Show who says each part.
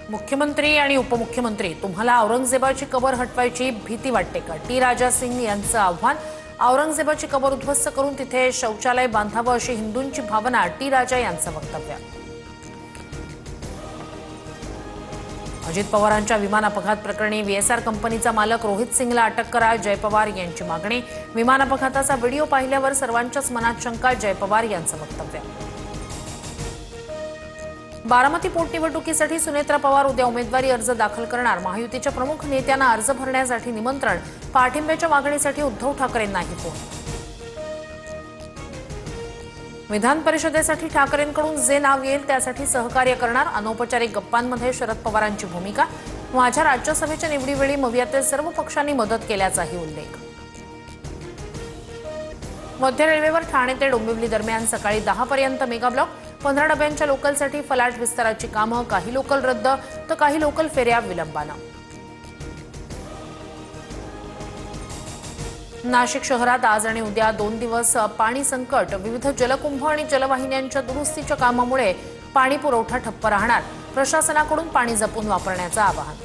Speaker 1: मुख्यमंत्री आणि उपमुख्यमंत्री, तुम्हाला औरंगजेबाची कबर हटवायची भीती वाटते का? टी राजा सिंग यांचं आव्हान. औरंगजेबाची कबर उद्ध्वस्त करून तिथे शौचालय बांधावं अशी हिंदूंची भावना. टी राजा यांचं वक्तव्य. अजित पवारांच्या विमान अपघात प्रकरणी व्हीएसआर कंपनीचा मालक रोहित सिंगला अटक करा, जय पवार यांची मागणी. विमान अपघाताचा व्हिडिओ पाहिल्यावर सर्वांच्याच मनात शंका, जय पवार यांचं वक्तव्य. बारामती पोटनिवडणुकीसाठी सुनेत्रा पवार उद्या उमेदवारी अर्ज दाखल करणार. महायुतीच्या प्रमुख नेत्यांना अर्ज भरण्यासाठी निमंत्रण. पाठिंब्याच्या मागणीसाठी उद्धव ठाकरेंनाही फोन. विधान परिषदेसाठी ठाकरेंकडून जे नाव येईल त्यासाठी सहकार्य करणार. अनौपचारिक गप्पांमध्ये शरद पवारांची भूमिका. माझ्या राज्यसभेच्या निवडीवेळी मवियातील सर्व पक्षांनी मदत केल्याचाही उल्लेख. मध्य रेल्वेवर ठाणे ते डोंबिवली दरम्यान सकाळी 10 पर्यंत मेगा ब्लॉक. 15 डब्यांच्या लोकलसाठी फलाट विस्ताराची कामं. काही लोकल रद्द तर काही लोकल फेऱ्या विलंबानं. नाशिक शहरात आज आणि उद्या 2 दिवस पाणी संकट. विविध जलकुंभ आणि जलवाहिन्यांच्या दुरुस्तीच्या कामामुळे पाणी पुरवठा ठप्प राहणार. प्रशासनाकडून पाणी जपून वापरण्याचं आवाहन.